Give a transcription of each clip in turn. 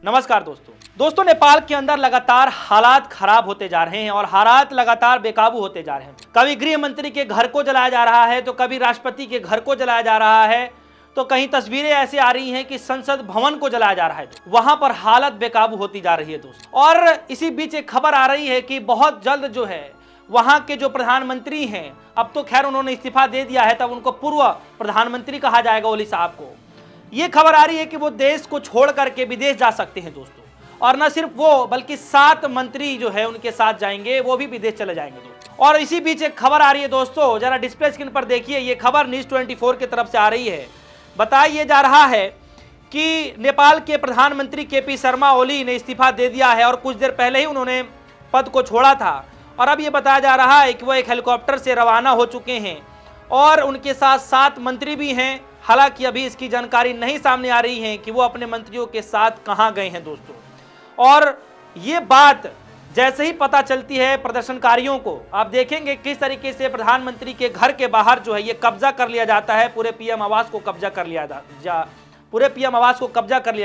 नमस्कार दोस्तों नेपाल के अंदर लगातार हालात खराब होते जा रहे हैं और हालात लगातार बेकाबू होते जा रहे हैं। कभी गृह मंत्री के घर को जलाया जा रहा है तो कभी राष्ट्रपति के घर को जलाया जा रहा है, तो कहीं तस्वीरें ऐसे आ रही हैं कि संसद भवन को जलाया जा रहा है। वहां पर हालत बेकाबू होती जा रही है दोस्तों। और इसी बीच एक खबर आ रही है कि बहुत जल्द जो है वहां के जो प्रधानमंत्री हैं, अब तो खैर उन्होंने इस्तीफा दे दिया है, तब उनको पूर्व प्रधानमंत्री कहा जाएगा ओली साहब को। ये खबर आ रही है कि वो देश को छोड़ करके विदेश जा सकते हैं दोस्तों। और न सिर्फ वो बल्कि 7 मंत्री जो है उनके साथ जाएंगे, वो भी विदेश चले जाएंगे दोस्तों। और इसी बीच एक खबर आ रही है दोस्तों, जरा डिस्प्ले स्क्रीन पर देखिए। ये खबर न्यूज़ 24 की तरफ से आ रही है। बताया जा रहा है कि नेपाल के प्रधानमंत्री केपी शर्मा ओली ने इस्तीफा दे दिया है और कुछ देर पहले ही उन्होंने पद को छोड़ा था। और अब ये बताया जा रहा है कि वो एक हेलीकॉप्टर से रवाना हो चुके हैं और उनके साथ 7 मंत्री भी हैं। हालांकि अभी इसकी जानकारी नहीं सामने आ रही है कि वो अपने मंत्रियों के साथ कहां गए हैं दोस्तों। और ये बात जैसे ही पता चलती है प्रदर्शनकारियों को, आप देखेंगे किस तरीके से प्रधानमंत्री के घर के बाहर जो है ये कब्जा कर लिया जाता है। पूरे पीएम आवास को कब्जा कर लिया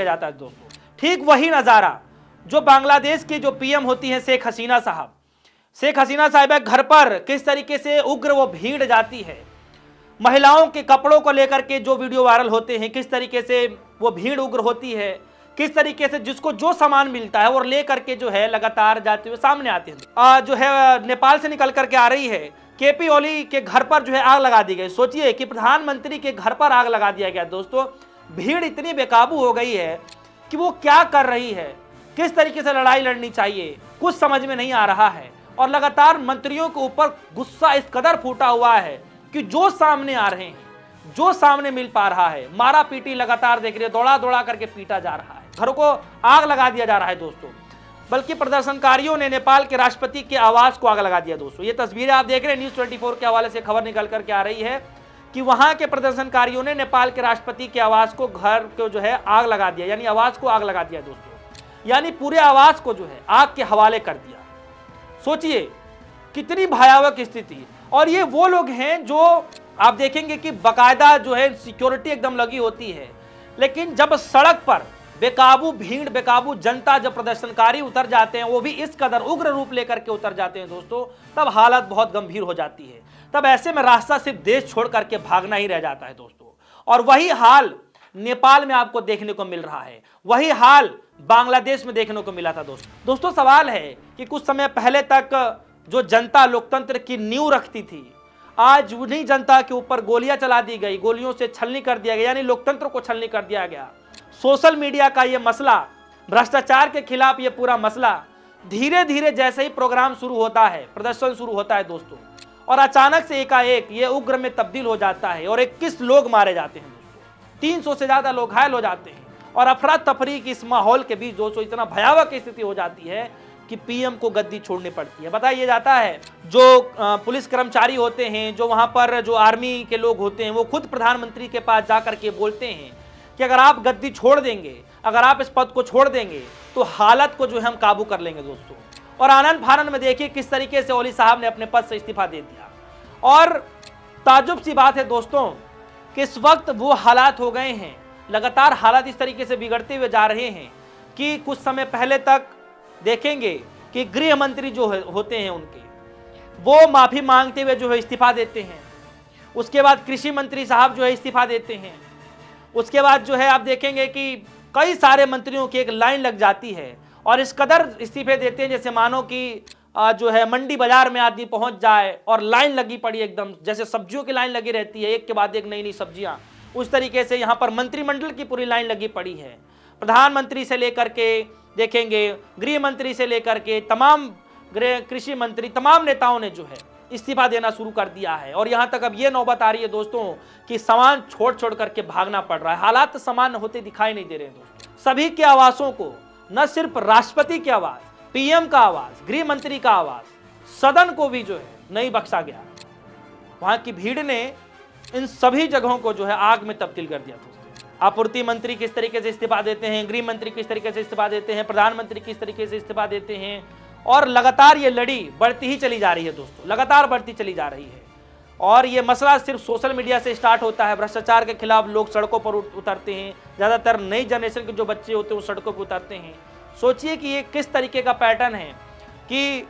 जाता है दोस्तों। ठीक वही नज़ारा जो बांग्लादेश की जो पीएम होती है शेख हसीना साहिबा घर पर किस तरीके से उग्र वो भीड़ जाती है। महिलाओं के कपड़ों को लेकर के जो वीडियो वायरल होते हैं, किस तरीके से वो भीड़ उग्र होती है, किस तरीके से जिसको जो सामान मिलता है वो लेकर के जो है लगातार जाते हुए सामने आते हैं। जो है नेपाल से निकल करके आ रही है। केपी ओली के घर पर जो है आग लगा दी गई। सोचिए कि प्रधानमंत्री के घर पर आग लगा दिया गया दोस्तों। भीड़ इतनी बेकाबू हो गई है कि वो क्या कर रही है, किस तरीके से लड़ाई लड़नी चाहिए, कुछ समझ में नहीं आ रहा है। और लगातार मंत्रियों के ऊपर गुस्सा इस कदर फूटा हुआ है कि जो सामने आ रहे हैं, जो सामने मिल पा रहा है, मारा पीटी लगातार देख रहे हैं, दौड़ा दौड़ा करके पीटा जा रहा है, घरों को आग लगा दिया जा रहा है दोस्तों। बल्कि प्रदर्शनकारियों ने नेपाल के राष्ट्रपति के आवास को आग लगा दिया दोस्तों। ये तस्वीरें आप देख रहे हैं, न्यूज़ 24 के हवाले से खबर निकल करके आ रही है कि वहां के प्रदर्शनकारियों ने नेपाल के राष्ट्रपति के आवास को, घर को जो है आग लगा दिया, यानी आवास को आग लगा दिया दोस्तों। यानी पूरे आवास को जो है आग के हवाले कर दिया। सोचिए कितनी भयावह स्थिति। और ये वो लोग हैं जो आप देखेंगे कि बाकायदा जो है सिक्योरिटी एकदम लगी होती है, लेकिन जब सड़क पर बेकाबू भीड़, बेकाबू जनता, जब प्रदर्शनकारी उतर जाते हैं, वो भी इस कदर उग्र रूप लेकर के उतर जाते हैं दोस्तों, तब हालत बहुत गंभीर हो जाती है। तब ऐसे में रास्ता सिर्फ देश छोड़ करके भागना ही रह जाता है दोस्तों। और वही हाल नेपाल में आपको देखने को मिल रहा है, वही हाल बांग्लादेश में देखने को मिला था दोस्तों। सवाल है कि कुछ समय पहले तक जो जनता लोकतंत्र की नींव रखती थी, आज उन्हीं जनता के ऊपर गोलियां चला दी गई, गोलियों से छलनी कर दिया गया, यानी लोकतंत्र को छलनी कर दिया गया। सोशल मीडिया का ये मसला, भ्रष्टाचार के खिलाफ ये पूरा मसला, धीरे धीरे जैसे ही प्रोग्राम शुरू होता है, प्रदर्शन शुरू होता है दोस्तों, और अचानक से एकाएक ये उग्र में तब्दील हो जाता है और 21 लोग मारे जाते हैं दोस्तों, 300 से ज्यादा लोग घायल हो जाते हैं। और अफरा तफरी की इस माहौल के बीच दोस्तों इतना भयावह की स्थिति हो जाती है कि पीएम को गद्दी छोड़नी पड़ती है। बताया जाता है जो पुलिस कर्मचारी होते हैं, जो वहां पर जो आर्मी के लोग होते हैं, वो खुद प्रधानमंत्री के पास जाकर के बोलते हैं कि अगर आप गद्दी छोड़ देंगे, अगर आप इस पद को छोड़ देंगे तो हालत को जो है हम काबू कर लेंगे दोस्तों। और आनंद फानंद में देखिए किस तरीके से ओली साहब ने अपने पद से इस्तीफा दे दिया। और ताज्जुब सी बात है दोस्तों कि इस वक्त वो हालात हो गए हैं, लगातार हालात इस तरीके से बिगड़ते हुए जा रहे हैं कि कुछ समय पहले तक देखेंगे कि गृह मंत्री जो होते हैं उनके, वो माफी मांगते हुए जो है इस्तीफा देते हैं। उसके बाद कृषि मंत्री साहब जो है इस्तीफा देते हैं। उसके बाद जो है आप देखेंगे कि कई सारे मंत्रियों की एक लाइन लग जाती है और इस कदर इस्तीफे देते हैं जैसे मानो कि जो है मंडी बाजार में आदमी पहुंच जाए और लाइन लगी पड़ी एकदम, जैसे सब्जियों की लाइन लगी रहती है एक के बाद एक नई नई सब्जियां, उस तरीके से यहाँ पर मंत्रिमंडल की पूरी लाइन लगी पड़ी है। प्रधानमंत्री से लेकर के देखेंगे, गृह मंत्री से लेकर के तमाम कृषि मंत्री, तमाम नेताओं ने जो है इस्तीफा देना शुरू कर दिया है। और यहाँ तक अब ये नौबत आ रही है दोस्तों कि सामान छोड़ छोड़ करके भागना पड़ रहा है। हालात सामान्य होते दिखाई नहीं दे रहे हैं दोस्तों। सभी के आवासों को, न सिर्फ राष्ट्रपति के आवास, पीएम का आवास, गृह मंत्री का आवास, सदन को भी जो है नहीं बख्शा गया। वहां की भीड़ ने इन सभी जगहों को जो है आग में तब्दील कर दिया दोस्तों। आपूर्ति मंत्री किस तरीके से इस्तीफा देते हैं, गृह मंत्री किस तरीके से इस्तीफा देते हैं, प्रधानमंत्री किस तरीके से इस्तीफा देते हैं, और लगातार ये लड़ी बढ़ती ही चली जा रही है दोस्तों, लगातार बढ़ती चली जा रही है। और ये मसला सिर्फ सोशल मीडिया से स्टार्ट होता है। भ्रष्टाचार के खिलाफ लोग सड़कों पर उतरते हैं, ज़्यादातर नई जनरेशन के जो बच्चे होते हैं वो सड़कों पर उतरते हैं। सोचिए कि ये किस तरीके का पैटर्न है कि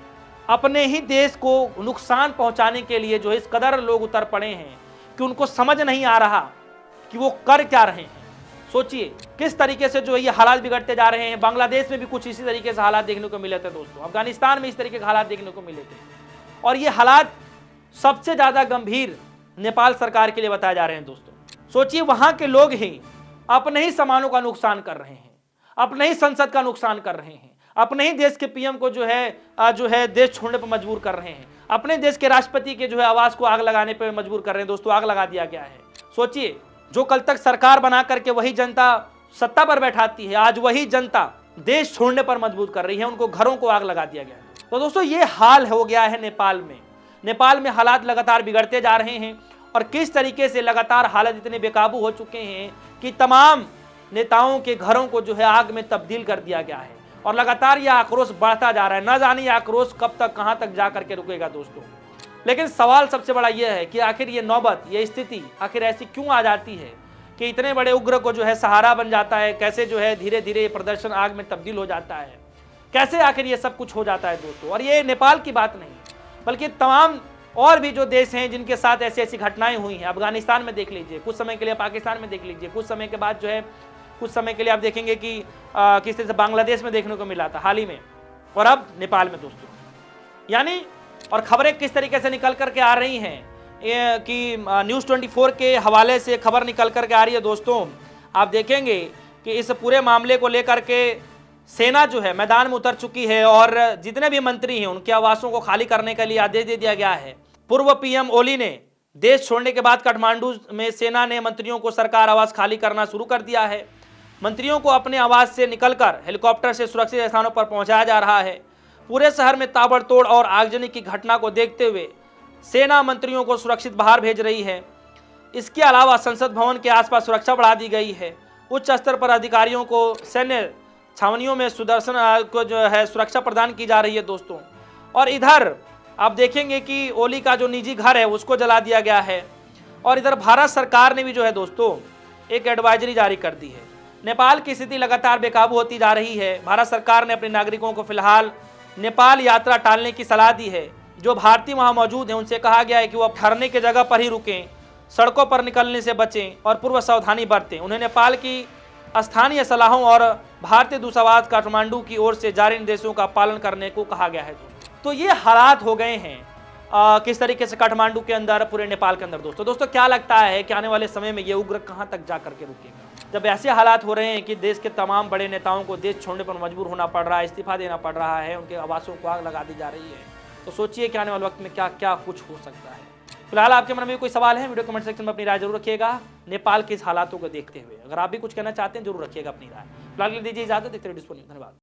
अपने ही देश को नुकसान पहुंचाने के लिए जो इस कदर लोग उतर पड़े हैं कि उनको समझ नहीं आ रहा कि वो कर क्या रहे हैं। सोचिए किस तरीके से जो ये हालात बिगड़ते जा रहे हैं। बांग्लादेश में भी कुछ इसी तरीके से हालात देखने को मिले थे दोस्तों, अफगानिस्तान में इस तरीके के हालात देखने को मिले थे, और ये हालात सबसे ज़्यादा गंभीर नेपाल सरकार के लिए बताए जा रहे हैं दोस्तों। सोचिए वहाँ के लोग ही अपने ही सामानों का नुकसान कर रहे हैं, अपने ही संसद का नुकसान कर रहे हैं, अपने ही देश के पीएम को जो है देश छोड़ने पर मजबूर कर रहे हैं, अपने देश के राष्ट्रपति के जो है आवास को आग लगाने पर मजबूर कर रहे हैं। दोस्तों आग लगा दिया गया है। सोचिए जो कल तक सरकार बना करके वही जनता सत्ता पर बैठाती है, आज वही जनता देश छोड़ने पर मजबूर कर रही है, उनको घरों को आग लगा दिया गया है। तो दोस्तों ये हाल हो गया है नेपाल में। नेपाल में हालात लगातार बिगड़ते जा रहे हैं और किस तरीके से लगातार हालात इतने बेकाबू हो चुके हैं कि तमाम नेताओं के घरों को जो है आग में तब्दील कर दिया गया है और लगातार यह आक्रोश बढ़ता जा रहा है। न जाने यह आक्रोश कब तक कहां तक जा करके रुकेगा दोस्तों। लेकिन सवाल सबसे बड़ा यह है कि आखिर ये नौबत, ये स्थिति आखिर ऐसी क्यों आ जाती है कि इतने बड़े उग्र को जो है सहारा बन जाता है। कैसे जो है धीरे धीरे प्रदर्शन आग में तब्दील हो जाता है, कैसे आखिर ये सब कुछ हो जाता है दोस्तों। और ये नेपाल की बात नहीं बल्कि तमाम और भी जो देश हैं जिनके साथ ऐसी ऐसी घटनाएं हुई हैं। अफगानिस्तान में देख लीजिए, कुछ समय के लिए पाकिस्तान में देख लीजिए, कुछ समय के बाद जो है कुछ समय के लिए आप देखेंगे कि किस तरह से बांग्लादेश में देखने को मिला था हाल ही में, और अब नेपाल में दोस्तों। यानी और खबरें किस तरीके से निकल करके आ रही हैं कि न्यूज़ 24 के हवाले से खबर निकल करके आ रही है दोस्तों। आप देखेंगे कि इस पूरे मामले को लेकर के सेना जो है मैदान में उतर चुकी है और जितने भी मंत्री हैं उनके आवासों को खाली करने के लिए आदेश दे दिया गया है। पूर्व पीएम ओली ने देश छोड़ने के बाद काठमांडू में सेना ने मंत्रियों को सरकार आवास खाली करना शुरू कर दिया है। मंत्रियों को अपने आवास से निकलकर हेलीकॉप्टर से सुरक्षित स्थानों पर पहुंचाया जा रहा है। पूरे शहर में ताबड़तोड़ और आगजनी की घटना को देखते हुए सेना मंत्रियों को सुरक्षित बाहर भेज रही है। इसके अलावा संसद भवन के आसपास सुरक्षा बढ़ा दी गई है। उच्च स्तर पर अधिकारियों को सैन्य छावनियों में सुदर्शन को जो है सुरक्षा प्रदान की जा रही है दोस्तों। और इधर आप देखेंगे कि ओली का जो निजी घर है उसको जला दिया गया है। और इधर भारत सरकार ने भी जो है दोस्तों एक एडवाइजरी जारी कर दी है। नेपाल की स्थिति लगातार बेकाबू होती जा रही है। भारत सरकार ने अपने नागरिकों को फिलहाल नेपाल यात्रा टालने की सलाह दी है। जो भारतीय वहां मौजूद हैं उनसे कहा गया है कि वो ठहरने की जगह पर ही रुकें, सड़कों पर निकलने से बचें और पूर्व सावधानी बरतें। उन्हें नेपाल की स्थानीय सलाहों और भारतीय दूतावास काठमांडू की ओर से जारी निर्देशों का पालन करने को कहा गया है। तो ये हालात हो गए हैं किस तरीके से काठमांडू के अंदर, पूरे नेपाल के अंदर दोस्तों क्या लगता है कि आने वाले समय में ये उग्र कहां तक जा करके रुकेगा? जब ऐसे हालात हो रहे हैं कि देश के तमाम बड़े नेताओं को देश छोड़ने पर मजबूर होना पड़ रहा है, इस्तीफा देना पड़ रहा है, उनके आवासों को आग लगा दी जा रही है, तो सोचिए कि आने वाले वक्त में क्या क्या कुछ हो सकता है। फिलहाल आपके मन में कोई सवाल है, वीडियो कमेंट सेक्शन में अपनी राय जरूर रखिएगा नेपाल के इस हालातों को देखते हुए। अगर आप भी कुछ कहना चाहते हैं जरूर रखिएगा अपनी राय। फिलहाल दीजिए इजाजत, देखते रहिए डिस्पोज न्यूज़। धन्यवाद।